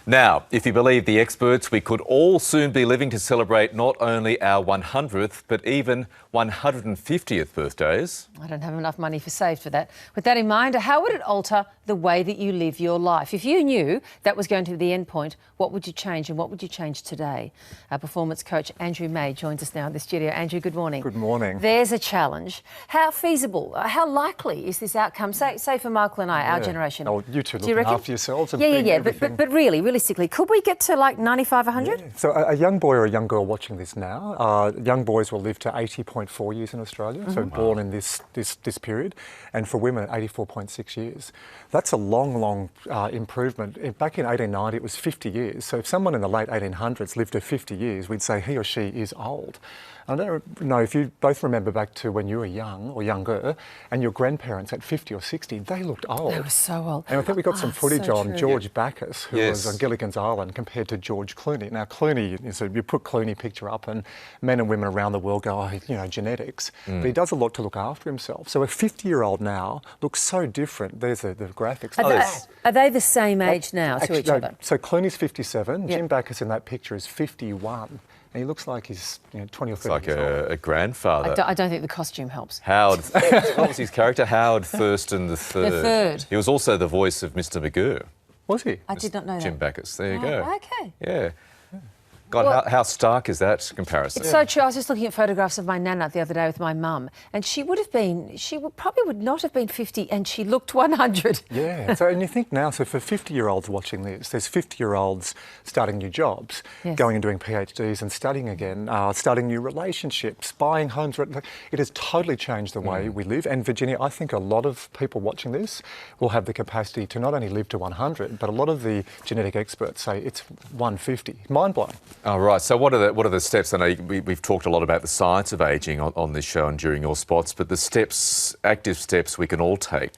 Now, if you believe the experts, we could all soon be living to celebrate not only our 100th, but even 150th birthdays. I don't have enough money saved for that. With that in mind, how would it alter the way that you live your life? If you knew that was going to be the end point, what would you change and what would you change today? Our performance coach, Andrew May, joins us now in the studio. Andrew, good morning. Good morning. There's a challenge. How feasible, how likely is this outcome? Say for Michael and I, our generation. Oh, you two looking after yourselves. And Yeah. But really, realistically, could we get to like 95, 100? Yeah. So a young boy or a young girl watching this now, young boys will live to 80.4 years in Australia, so born in this period, and for women, 84.6 years. That's a long improvement. Back in 1890, it was 50 years. So if someone in the late 1800s lived to 50 years, we'd say he or she is old. I don't know if you both remember back to when you were young or younger and your grandparents at 50 or 60, they looked old. They were so old. And I think we got some footage on true. George Bacchus, who was on Gilligan's Island, compared to George Clooney. Now, Clooney, you put Clooney picture up and men and women around the world go, oh, genetics. But he does a lot to look after himself. So a 50-year-old now looks so different. There's the graphics. Are they the same age now to each other? So Clooney's 57. Jim Bacchus in that picture is 51. And he looks like he's 20 or 30 Like years old. a grandfather. I don't think the costume helps. Howard, what was his character? Howard Thurston III. The third. He was also the voice of Mr. Magoo. Was he? I did not know that. Jim Bacchus. There you go. Okay. Yeah. God, how stark is that comparison? It's so true. I was just looking at photographs of my nana the other day with my mum, and she probably would not have been 50, and she looked 100. Yeah. So, and you think now, so for 50-year-olds watching this, there's 50-year-olds starting new jobs, going and doing PhDs and studying again, starting new relationships, buying homes. It has totally changed the way we live. And Virginia, I think a lot of people watching this will have the capacity to not only live to 100, but a lot of the genetic experts say it's 150. Mind-blowing. Oh, right. So what are the steps? I know we've talked a lot about the science of ageing on this show and during your spots, but the steps, active steps we can all take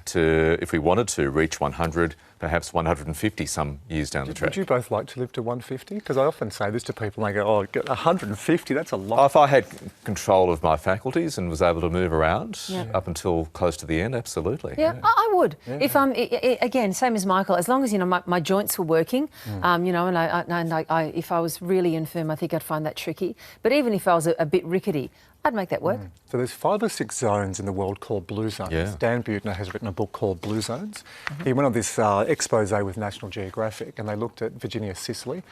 to, if we wanted to, reach 100, perhaps 150 some years down the track. Would you both like to live to 150? Because I often say this to people and they go, oh, 150, that's a lot. If I had control of my faculties and was able to move around up until close to the end, absolutely. Yeah, I would. Yeah. If again, same as Michael, as long as my joints were working, and if I was really infirm, I think I'd find that tricky. But even if I was a bit rickety, I'd make that work. So there's 5 or 6 zones in the world called blue zones. Yeah. Dan Buettner has written a book called Blue Zones. He went on this expose with National Geographic and they looked at Virginia, Sicily,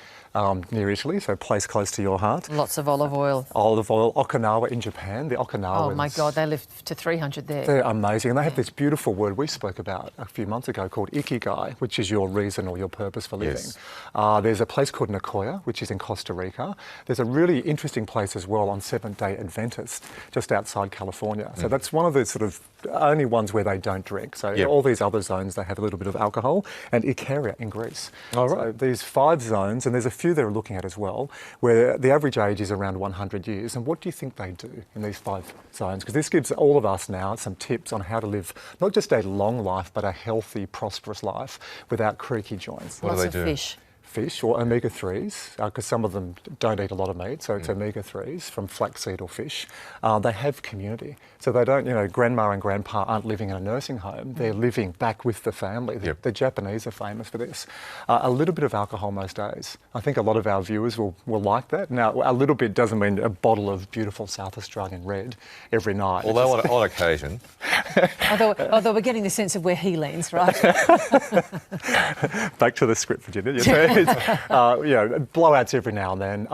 near Italy, so a place close to your heart. Lots of olive oil. Olive oil. Okinawa in Japan. The Okinawans. Oh my God, they live to 300 there. They're amazing. And they have this beautiful word we spoke about a few months ago called ikigai, which is your reason or your purpose for living. Yes. There's a place called Nicoya, which is in Costa Rica. There's a really interesting place as well on Seventh-day Adventist, just outside California. So that's one of the sort of only ones where they don't drink. So all these other zones, they have a little bit of alcohol. And Ikaria in Greece. All right. So these 5 zones, and there's a few they're looking at as well, where the average age is around 100 years. And what do you think they do in these 5 zones? Because this gives all of us now some tips on how to live not just a long life, but a healthy, prosperous life without creaky joints. What do they do? Fish or omega-3s, because some of them don't eat a lot of meat, so it's omega-3s from flaxseed or fish. They have community. So they don't, grandma and grandpa aren't living in a nursing home. They're living back with the family. The Japanese are famous for this. A little bit of alcohol most days. I think a lot of our viewers will like that. Now, a little bit doesn't mean a bottle of beautiful South Australian red every night. Although on occasion. although we're getting the sense of where he leans, right? Back to the script, Virginia. Blowouts every now and then.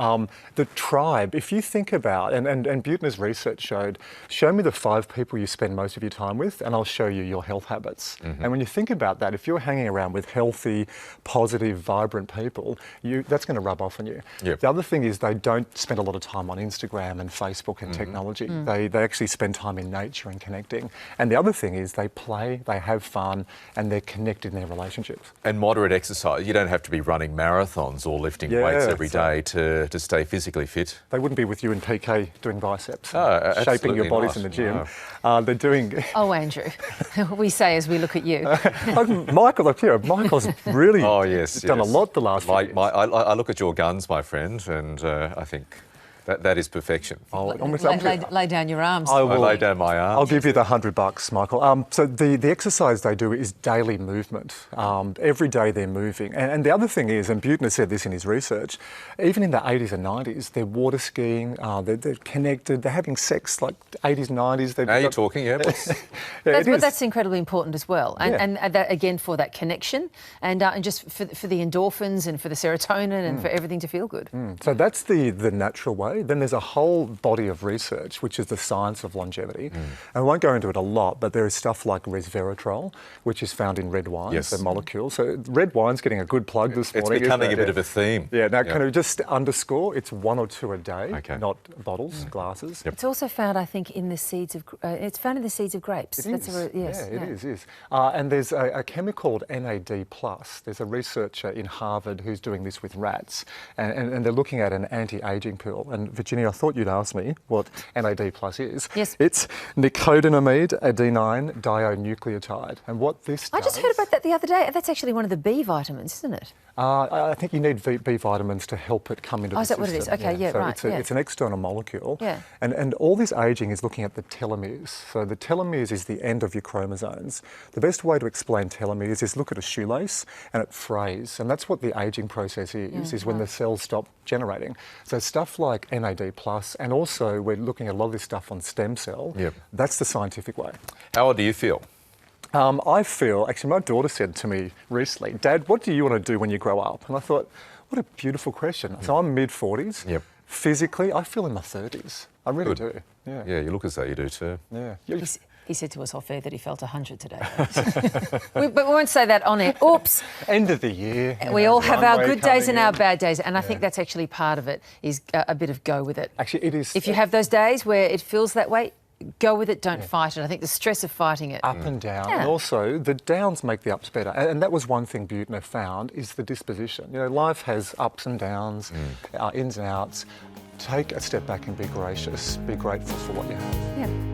The tribe, if you think about, and Buettner's research showed, show me the 5 people you spend most of your time with and I'll show you your health habits. And when you think about that, if you're hanging around with healthy, positive, vibrant people, that's going to rub off on you. The other thing is they don't spend a lot of time on Instagram and Facebook and technology. They actually spend time in nature and connecting. And the other thing is they play, they have fun, and they're connected in their relationships. And moderate exercise. You don't have to be running marathons or lifting weights every day to stay physically fit. They wouldn't be with you in PK doing biceps, absolutely shaping your bodies not. in the gym. No. They're doing... Oh, Andrew, we say as we look at you. Michael's really done a lot the last few years. I look at your guns, my friend, and I think That is perfection. Lay down your arms. I lay down my arms. I'll give you the $100, Michael. So the exercise they do is daily movement. Every day they're moving. And the other thing is, and Buettner said this in his research, even in the 80s and 90s, they're water skiing, they're connected, they're having sex like 80s, 90s. Now you're talking, yeah. But that's incredibly important as well. And that, again, for that connection and just for the endorphins and for the serotonin and for everything to feel good. So that's the natural way. Then there's a whole body of research, which is the science of longevity. And I won't go into it a lot, but there is stuff like resveratrol, which is found in red wines, the molecule. So red wine's getting a good plug this morning. It's becoming a bit of a theme. Yeah, now can I just underscore, it's 1 or 2 a day, not bottles, glasses. It's also found, I think, in the seeds of, it's found in the seeds of grapes. It is. And there's a chemical called NAD+. There's a researcher in Harvard who's doing this with rats, and they're looking at an anti-aging pill. And Virginia, I thought you'd ask me what NAD+ is. Yes. It's nicotinamide adenine dinucleotide. And what this does... I just heard about that the other day. That's actually one of the B vitamins, isn't it? I think you need B vitamins to help it come into the system. Oh, is that what it is? Okay, So right. It's an external molecule. Yeah. And all this ageing is looking at the telomeres. So the telomeres is the end of your chromosomes. The best way to explain telomeres is look at a shoelace and it frays. And that's what the ageing process is when the cells stop generating. So stuff like NAD+, and also we're looking at a lot of this stuff on stem cell. That's the scientific way. How old do you feel? I feel, actually my daughter said to me recently, Dad, what do you want to do when you grow up? And I thought, what a beautiful question. So I'm mid-40s. Physically, I feel in my 30s. I really do. Yeah, you look as though you do too. Yeah. He said to us off air that he felt 100 today. But we won't say that on air. Oops. End of the year. We all have our good days and our bad days. And I think that's actually part of it, is a bit of go with it. Actually, it is. If you have those days where it feels that way, go with it, don't fight it. I think the stress of fighting it. Up and down. And also, the downs make the ups better. And that was one thing Buettner found, is the disposition. You know, life has ups and downs, ins and outs. Take a step back and be gracious. Be grateful for what you have. Yeah.